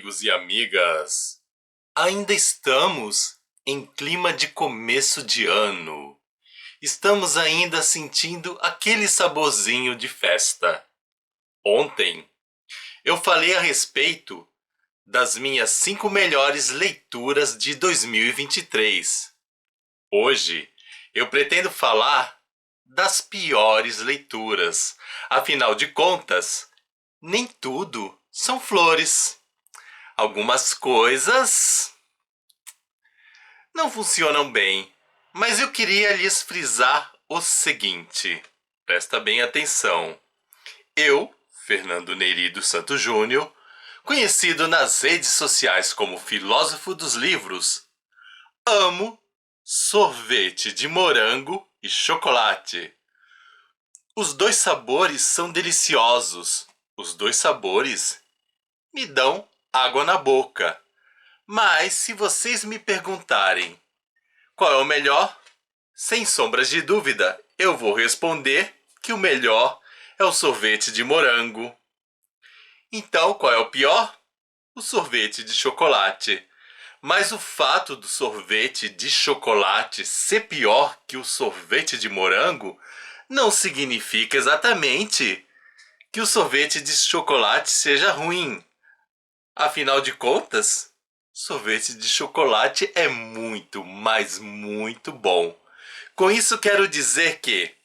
amigos e amigas! Ainda estamos em clima de começo de ano. Estamos ainda sentindo aquele saborzinho de festa. Ontem eu falei a respeito das minhas 5 melhores leituras de 2023. Hoje eu pretendo falar das piores leituras. Afinal de contas, nem tudo são flores. Algumas coisas não funcionam bem, mas eu queria lhes frisar o seguinte. Presta bem atenção. Eu, Fernando Neri dos Santos Júnior, conhecido nas redes sociais como Filósofo dos Livros, amo sorvete de morango e chocolate. Os dois sabores são deliciosos. Os dois sabores me dão água na boca. Mas se vocês me perguntarem qual é o melhor, sem sombras de dúvida, eu vou responder que o melhor é o sorvete de morango. Então, qual é o pior? O sorvete de chocolate. Mas o fato do sorvete de chocolate ser pior que o sorvete de morango não significa exatamente que o sorvete de chocolate seja ruim. Afinal de contas, sorvete de chocolate é muito, mas muito bom. Com isso quero dizer que,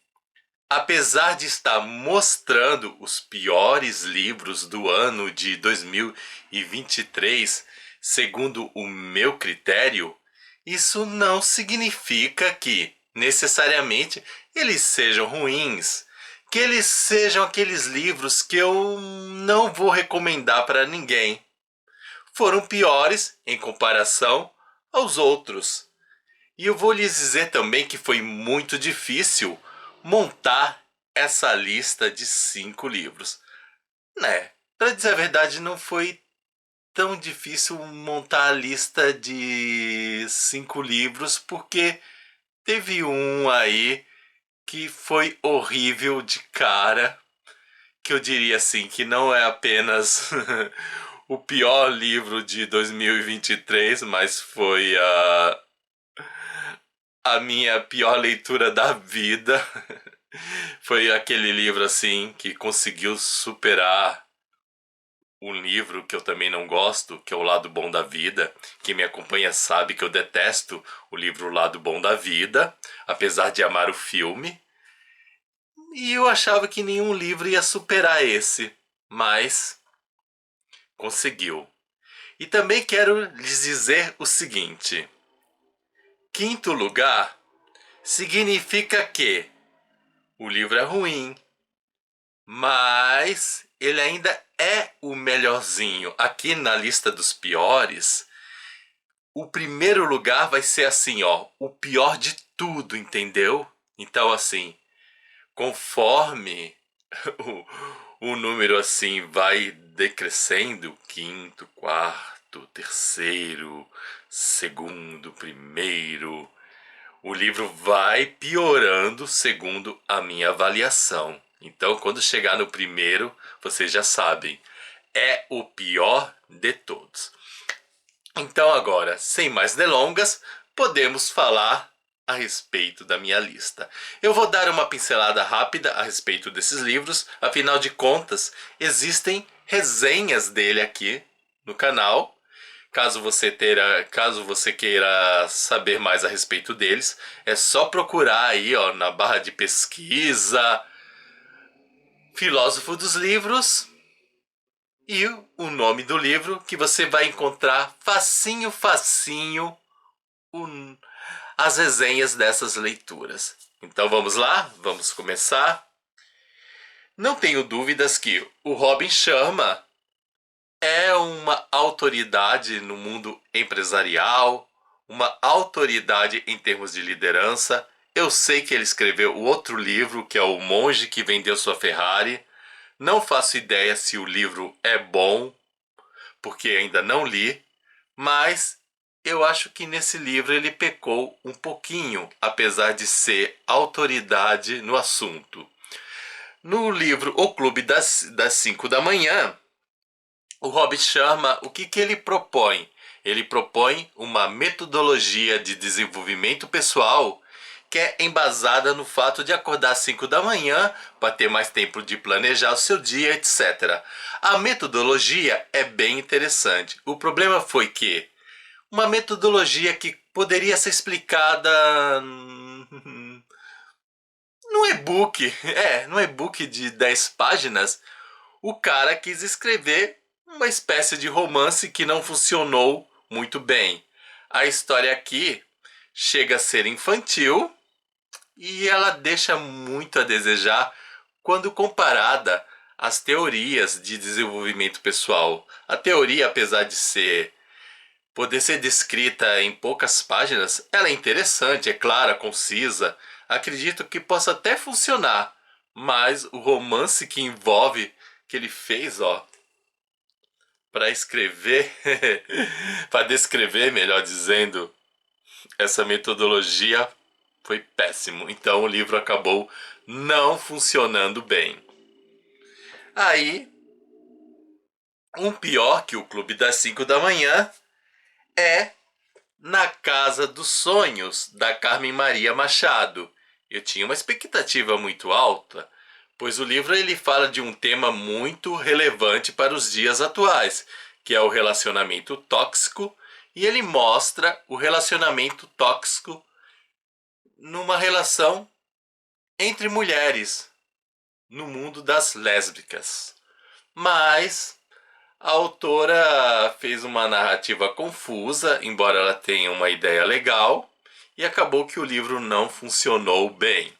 apesar de estar mostrando os piores livros do ano de 2023, segundo o meu critério, isso não significa que, necessariamente, eles sejam ruins, que eles sejam aqueles livros que eu não vou recomendar para ninguém. Foram piores em comparação aos outros. E eu vou lhes dizer também que foi muito difícil montar essa lista de 5 livros. Né? Para dizer a verdade, não foi tão difícil montar a lista de 5 livros, porque teve um aí que foi horrível de cara, que eu diria assim, que não é apenas o pior livro de 2023, mas foi a minha pior leitura da vida. Foi aquele livro assim que conseguiu superar um livro que eu também não gosto, que é O Lado Bom da Vida. Quem me acompanha sabe que eu detesto o livro O Lado Bom da Vida, apesar de amar o filme. E eu achava que nenhum livro ia superar esse, mas conseguiu. E também quero lhes dizer o seguinte: quinto lugar significa que o livro é ruim, mas ele ainda é o melhorzinho. Aqui na lista dos piores, o primeiro lugar vai ser assim, ó, o pior de tudo, entendeu? Então, assim, conforme o número assim vai decrescendo, quinto, quarto, terceiro, segundo, primeiro, o livro vai piorando segundo a minha avaliação. Então, quando chegar no primeiro, vocês já sabem, é o pior de todos. Então, agora, sem mais delongas, podemos falar a respeito da minha lista. Eu vou dar uma pincelada rápida a respeito desses livros, afinal de contas, existem resenhas dele aqui no canal. Caso você queira saber mais a respeito deles, é só procurar aí, ó, na barra de pesquisa Filósofo dos Livros e o nome do livro, que você vai encontrar facinho, facinho as resenhas dessas leituras. Então vamos lá? Vamos começar? Não tenho dúvidas que o Robin Sharma é uma autoridade no mundo empresarial, uma autoridade em termos de liderança. Eu sei que ele escreveu outro livro, que é O Monge que Vendeu Sua Ferrari. Não faço ideia se o livro é bom, porque ainda não li, mas eu acho que nesse livro ele pecou um pouquinho, apesar de ser autoridade no assunto. No livro O Clube das 5 da Manhã, o Robin Sharma, o que ele propõe? Ele propõe uma metodologia de desenvolvimento pessoal que é embasada no fato de acordar às 5 da manhã para ter mais tempo de planejar o seu dia, etc. A metodologia é bem interessante. O problema foi que uma metodologia que poderia ser explicada num e-book, num e-book de 10 páginas, o cara quis escrever uma espécie de romance que não funcionou muito bem. A história aqui chega a ser infantil e ela deixa muito a desejar quando comparada às teorias de desenvolvimento pessoal. A teoria, apesar de poder ser descrita em poucas páginas, ela é interessante, é clara, concisa. Acredito que possa até funcionar, mas o romance que envolve, que ele fez, para escrever, para descrever, melhor dizendo, essa metodologia foi péssimo. Então o livro acabou não funcionando bem. Aí, um pior que o Clube das 5 da manhã é Na Casa dos Sonhos, da Carmen Maria Machado. Eu tinha uma expectativa muito alta, pois o livro ele fala de um tema muito relevante para os dias atuais, que é o relacionamento tóxico, e ele mostra o relacionamento tóxico numa relação entre mulheres no mundo das lésbicas. Mas a autora fez uma narrativa confusa, embora ela tenha uma ideia legal, e acabou que o livro não funcionou bem.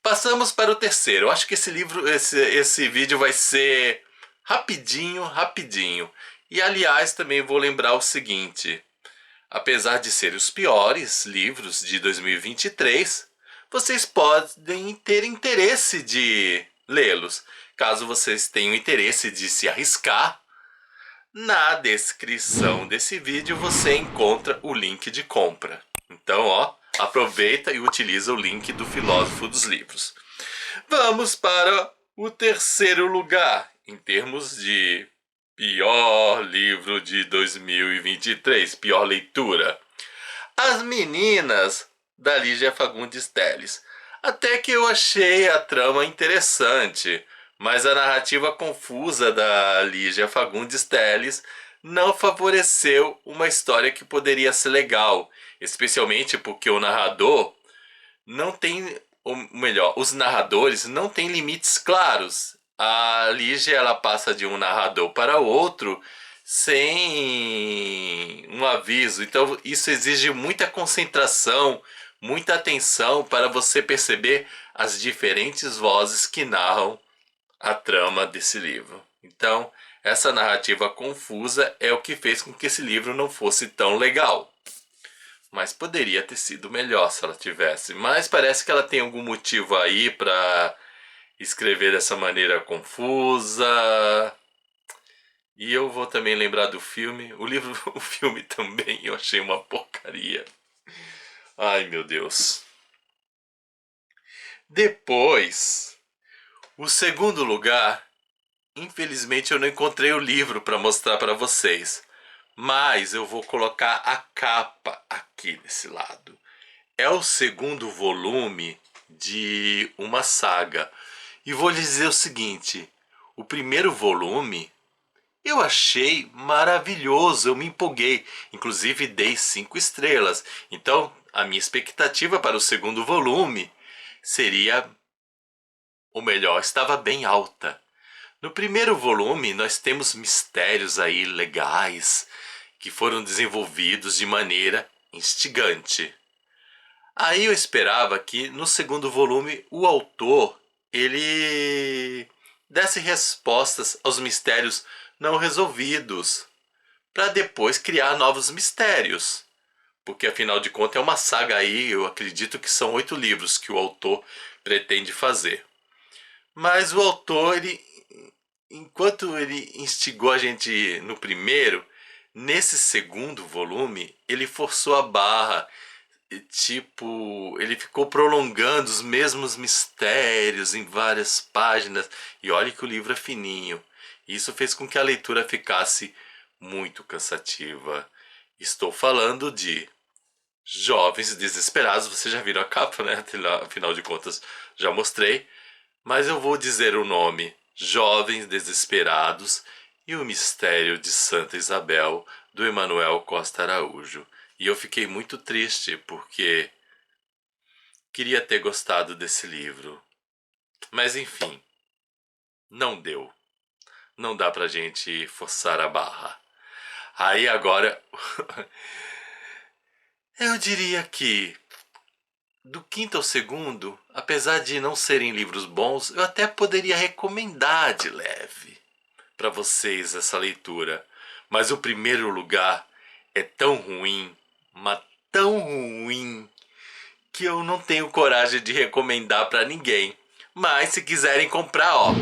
Passamos para o terceiro. Eu acho que esse vídeo vai ser rapidinho, rapidinho. E aliás, também vou lembrar o seguinte: apesar de serem os piores livros de 2023, vocês podem ter interesse de lê-los. Caso vocês tenham interesse de se arriscar, na descrição desse vídeo você encontra o link de compra. Então, aproveita e utiliza o link do Filósofo dos Livros. Vamos para o terceiro lugar em termos de pior livro de 2023, pior leitura. As Meninas, da Lígia Fagundes Telles. Até que eu achei a trama interessante, mas a narrativa confusa da Lígia Fagundes Telles não favoreceu uma história que poderia ser legal, especialmente porque o narrador não tem, ou melhor, os narradores não têm limites claros. A Lígia ela passa de um narrador para outro sem um aviso. Então isso exige muita concentração, muita atenção para você perceber as diferentes vozes que narram a trama desse livro. Então, essa narrativa confusa é o que fez com que esse livro não fosse tão legal. Mas poderia ter sido melhor se ela tivesse. Mas parece que ela tem algum motivo aí para escrever dessa maneira confusa. E eu vou também lembrar do filme. O filme também eu achei uma porcaria. Ai, meu Deus. Depois, o segundo lugar, infelizmente eu não encontrei o livro para mostrar para vocês. Mas eu vou colocar a capa aqui desse lado. É o segundo volume de uma saga. E vou lhes dizer o seguinte: o primeiro volume eu achei maravilhoso, eu me empolguei. Inclusive dei 5 estrelas. Então a minha expectativa para o segundo volume seria, ou melhor, estava bem alta. No primeiro volume nós temos mistérios aí legais que foram desenvolvidos de maneira instigante. Aí eu esperava que no segundo volume o autor ele desse respostas aos mistérios não resolvidos, para depois criar novos mistérios. Porque afinal de contas é uma saga aí, eu acredito que são 8 livros que o autor pretende fazer. Mas o autor, enquanto ele instigou a gente no primeiro, nesse segundo volume, ele forçou a barra. Tipo, ele ficou prolongando os mesmos mistérios em várias páginas. E olha que o livro é fininho. Isso fez com que a leitura ficasse muito cansativa. Estou falando de Jovens Desesperados. Vocês já viram a capa, né? Afinal de contas, já mostrei. Mas eu vou dizer o nome: Jovens Desesperados e o Mistério de Santa Isabel, do Emanuel Costa Araújo. E eu fiquei muito triste porque queria ter gostado desse livro. Mas enfim, não deu. Não dá pra gente forçar a barra. Aí agora, eu diria que do quinto ao segundo, apesar de não serem livros bons, eu até poderia recomendar de leve para vocês essa leitura. Mas o primeiro lugar é tão ruim, mas tão ruim, que eu não tenho coragem de recomendar para ninguém. Mas se quiserem comprar, ó,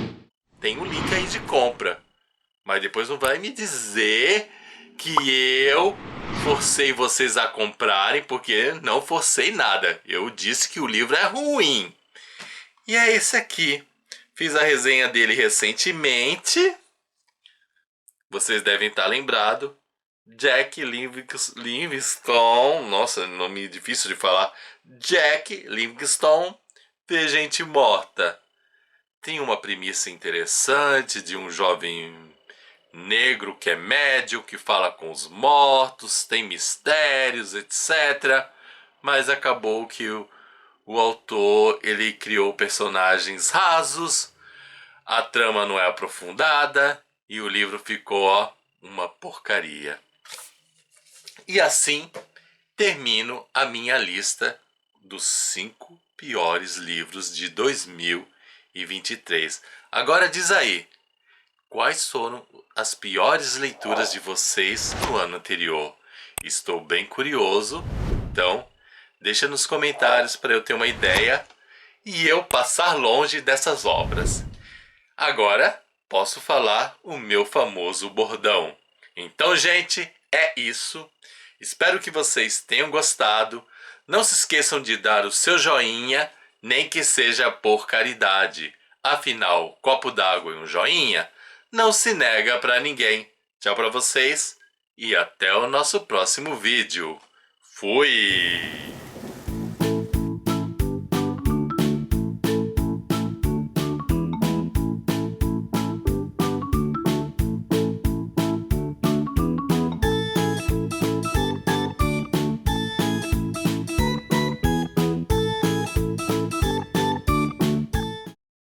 tem um link aí de compra. Mas depois não vai me dizer que eu forcei vocês a comprarem, porque não forcei nada. Eu disse que o livro é ruim. E é esse aqui. Fiz a resenha dele recentemente. Vocês devem estar lembrados. Jack Livingstone. Nossa, nome difícil de falar. Jack Livingstone vê gente morta. Tem uma premissa interessante de um jovem negro que é médium, que fala com os mortos, tem mistérios, etc. Mas acabou que o autor ele criou personagens rasos, a trama não é aprofundada e o livro ficou, ó, uma porcaria. E assim termino a minha lista dos 5 piores livros de 2023. Agora diz aí, quais foram as piores leituras de vocês no ano anterior? Estou bem curioso, então deixa nos comentários para eu ter uma ideia e eu passar longe dessas obras. Agora posso falar o meu famoso bordão. Então, gente, é isso. Espero que vocês tenham gostado. Não se esqueçam de dar o seu joinha, nem que seja por caridade. Afinal, copo d'água e um joinha não se nega para ninguém. Tchau para vocês e até o nosso próximo vídeo. Fui!